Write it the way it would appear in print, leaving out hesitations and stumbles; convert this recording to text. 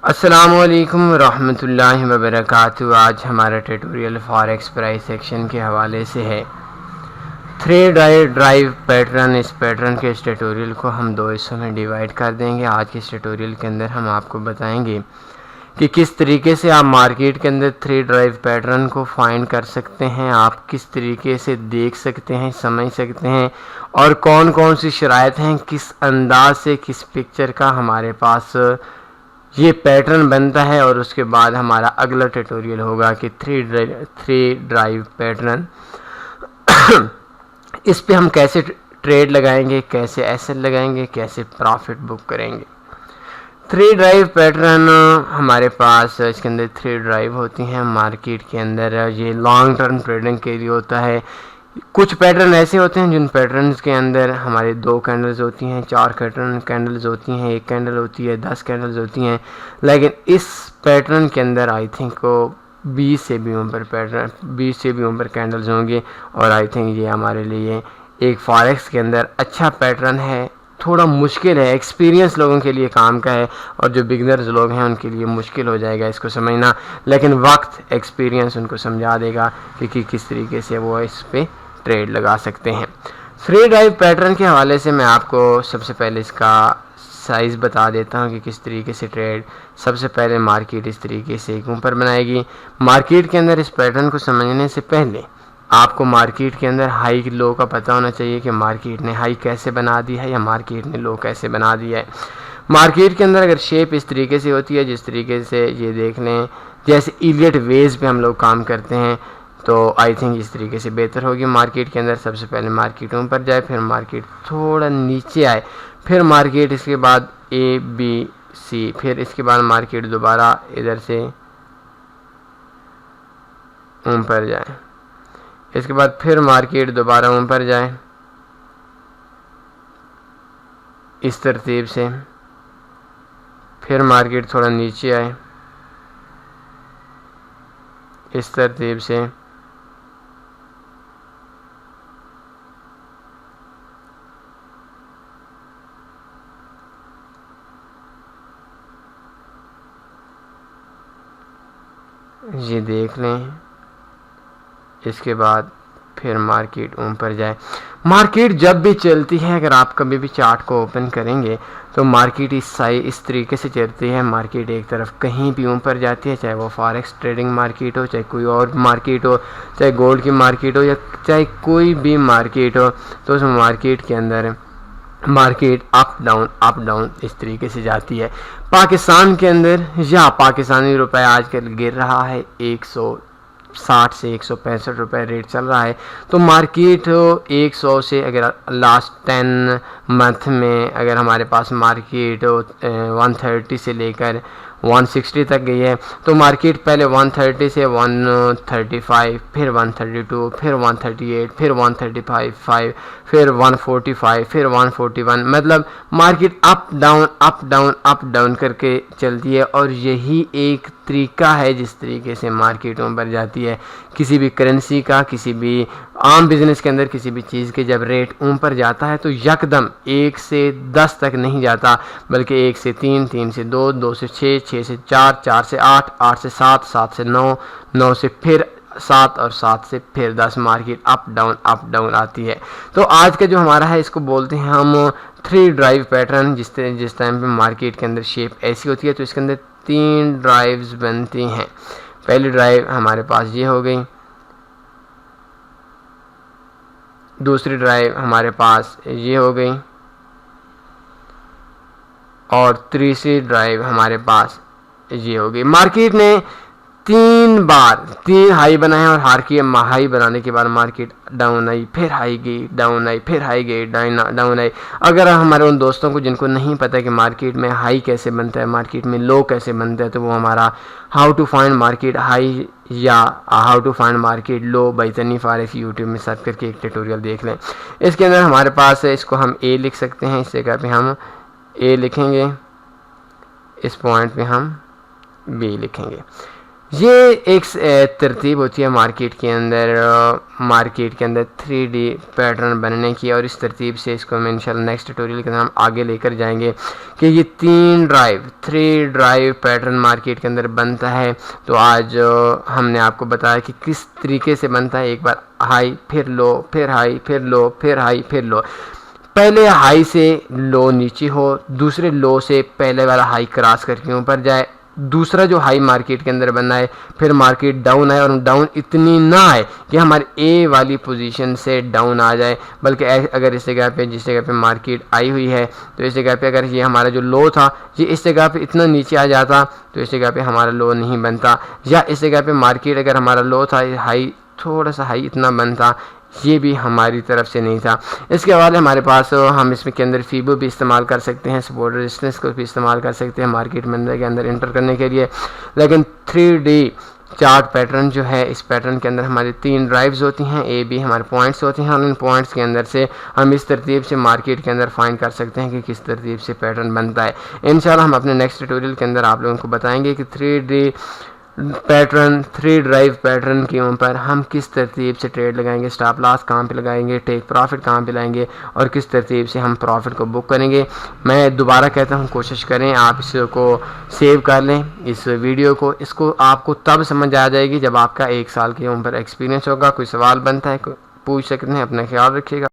अस्सलामुअलैकुम रहमतुल्लाहि व बरकातुहू। आज हमारा ट्यूटोरियल फॉरेक्स प्राइस एक्शन के हवाले से है। थ्रेड ड्राइव पैटर्न, इस पैटर्न के इस ट्यूटोरियल को हम दो हिस्सों में डिवाइड कर देंगे। आज के इस ट्यूटोरियल के अंदर हम आपको बताएंगे कि किस तरीके से आप मार्केट के अंदर थ्रेड ड्राइव पैटर्न को फाइंड कर सकते हैं, आप किस तरीके से देख सकते हैं, समझ सकते हैं, और कौन कौन सी शराइत हैं, किस अंदाज से, किस पिक्चर का हमारे पास ये पैटर्न बनता है। और उसके बाद हमारा अगला ट्यूटोरियल होगा कि थ्री ड्राइव पैटर्न इस पे हम कैसे ट्रेड लगाएंगे, कैसे एसेट लगाएंगे, कैसे प्रॉफिट बुक करेंगे। थ्री ड्राइव पैटर्न हमारे पास इसके अंदर थ्री ड्राइव होती हैं मार्केट के अंदर। ये लॉन्ग टर्म ट्रेडिंग के लिए होता है। कुछ पैटर्न ऐसे होते हैं जिन पैटर्न्स के अंदर हमारे 2 कैंडल्स होती हैं, 4 कैंडल्स होती हैं, 1 कैंडल होती है, 10 कैंडल्स होती हैं। लेकिन इस पैटर्न के अंदर आई थिंक 20 से भी ऊपर कैंडल्स होंगे। और आई थिंक ये हमारे लिए एक फॉरेक्स के अंदर अच्छा पैटर्न है। थोड़ा मुश्किल है, एक्सपीरियंस लोगों के लिए काम का है, और जो बिगनर्स लोग हैं उनके लिए मुश्किल हो जाएगा इसको समझना। लेकिन वक्त, एक्सपीरियंस उनको समझा देगा कि किस तरीके से वो इस पे ट्रेड लगा सकते हैं। थ्री ड्राइव पैटर्न के हवाले से मैं आपको सबसे पहले इसका साइज़ बता देता हूं कि किस तरीके से ट्रेड। सबसे पहले मार्केट इस तरीके से एक ऊपर बनाएगी। मार्केट के अंदर इस पैटर्न को समझने से पहले आपको मार्केट के अंदर हाई लो का पता होना चाहिए कि मार्केट ने हाई कैसे बना दी है या मार्केट ने लो कैसे बना दिया है। मार्केट के अंदर अगर शेप इस तरीके से होती है, जिस तरीके से ये देख लें जैसे इलियट वेज पे हम लोग काम करते हैं, तो आई थिंक इस तरीके से बेहतर होगी। मार्केट के अंदर सबसे पहले मार्केट ऊपर जाए, फिर मार्केट थोड़ा नीचे आए, फिर मार्केट इसके बाद ए बी सी, फिर इसके बाद मार्केट दोबारा इधर से ऊपर जाए, इसके बाद फिर मार्केट दोबारा ऊपर जाए इस तरतीब से, फिर मार्केट थोड़ा नीचे आए इस तरतीब से, ये देख लें। इसके बाद फिर मार्केट ऊपर जाए। मार्केट जब भी चलती है, अगर आप कभी भी चार्ट को ओपन करेंगे तो मार्केट इस तरीके से चलती है। मार्केट एक तरफ कहीं भी ऊपर जाती है, चाहे वो फॉरेक्स ट्रेडिंग मार्केट हो, चाहे कोई और मार्केट हो, चाहे गोल्ड की मार्केट हो, या चाहे कोई भी मार्केट हो, तो उस मार्केट के अंदर मार्केट अप डाउन इस तरीके से जाती है। पाकिस्तान के अंदर या पाकिस्तानी रुपए आजकल गिर रहा है, 160 से 165 रुपए रेट चल रहा है। तो मार्केट 100 से अगर लास्ट 10 मंथ में अगर हमारे पास मार्केट 130 से लेकर 160 तक गई है, तो मार्केट पहले 130 से 135, फिर 132, फिर 138, फिर 135, फिर 145, फिर 141, मतलब मार्केट अप डाउन करके चलती है। और यही एक तरीका है जिस तरीके से मार्केट ऊपर जाती है। किसी भी करेंसी का, किसी भी आम बिजनेस के अंदर किसी भी चीज़ के जब रेट ऊपर जाता है तो यकदम 1 से 10 तक नहीं जाता, बल्कि 1 से 3, 3 से 2, 2 से 6, 6 से 4, 4 से 8, 8 से 7, 7 से 9, 9 से फिर 7 और 7 से फिर 10 मार्केट अप डाउन आती है। तो आज का जो हमारा है इसको बोलते हैं हम थ्री ड्राइव पैटर्न। जिस टाइम पे मार्केट के अंदर शेप ऐसी होती है तो इसके अंदर 3 ड्राइव्स बनती हैं। पहली ड्राइव हमारे पास ये हो गई, दूसरी ड्राइव हमारे पास ये हो गई, और तीसरी ड्राइव हमारे पास ये हो गई। मार्केट ने 3 हाई बनाए और हाई बनाने के बाद मार्केट डाउन आई, फिर हाई गई, डाउन आई, फिर हाई गई, डाउन आई। अगर हमारे उन दोस्तों को जिनको नहीं पता कि मार्केट में हाई कैसे बनता है, मार्केट में लो कैसे बनता है, तो वो हमारा how to find market high या how to find market low by Tanif Arif YouTube में सर्च करके एक ट्यूटोरियल देख लें। इसके अंदर हमारे पास है, इसको हम ए लिख सकते हैं, इस जगह पे हम ए लिखेंगे, इस पॉइंट पे हम बी लिखेंगे। ये एक तरतीब होती है मार्केट के अंदर 3D पैटर्न बनने की, और इस तरतीब से इसको हम इंशाल्लाह नेक्स्ट ट्यूटोरियल के अंदर हम आगे लेकर जाएंगे कि ये 3 ड्राइव पैटर्न मार्केट के अंदर बनता है। तो आज हमने आपको बताया कि किस तरीके से बनता है। एक बार हाई, फिर लो, फिर हाई, फिर लो, फिर हाई, फिर लो। पहले हाई से लो नीचे हो, दूसरे लो से पहले वाला हाई क्रॉस करके ऊपर जाए, दूसरा जो हाई मार्केट के अंदर बनना है, फिर मार्केट डाउन आए और डाउन इतनी ना आए कि हमारे ए वाली पोजीशन से डाउन आ जाए, बल्कि अगर इस जगह पे जिस जगह पे मार्केट आई हुई है तो इस जगह पे अगर ये हमारा जो लो था ये इस जगह पे इतना नीचे आ जाता तो इस जगह पे हमारा लो नहीं बनता, या इस जगह पे मार्केट अगर हमारा लो था हाई थोड़ा सा हाई इतना बनता, ये भी हमारी तरफ से नहीं था। इसके अलावा हमारे पास हम इसमें के अंदर फीबो भी इस्तेमाल कर सकते हैं, सपोर्ट रेजिस्टेंस को भी इस्तेमाल कर सकते हैं मार्केट में के अंदर एंटर करने के लिए। लेकिन 3D चार्ट पैटर्न जो है, इस पैटर्न के अंदर हमारी 3 ड्राइव्स होती हैं, ए बी हमारे पॉइंट्स होते हैं, और इन पॉइंट्स के अंदर से हम इस तरतीब से मार्केट के अंदर फाइंड कर सकते हैं कि किस तरतीब से पैटर्न बनता है। इंशाल्लाह हम अपने नेक्स्ट ट्यूटोरियल के अंदर आप लोगों को बताएंगे कि 3D पैटर्न 3 ड्राइव पैटर्न के ऊपर हम किस तरतीब से ट्रेड लगाएंगे, स्टॉप लॉस कहाँ पे लगाएंगे, टेक प्रॉफिट कहाँ पे लाएंगे, और किस तरतीब से हम प्रॉफिट को बुक करेंगे। मैं दोबारा कहता हूँ कोशिश करें आप इसको सेव कर लें इस वीडियो को, इसको आपको तब समझ आ जाएगी जब आपका 1 साल के ऊपर एक्सपीरियंस होगा। कोई सवाल बनता है पूछ सकते हैं। अपना ख्याल रखिएगा।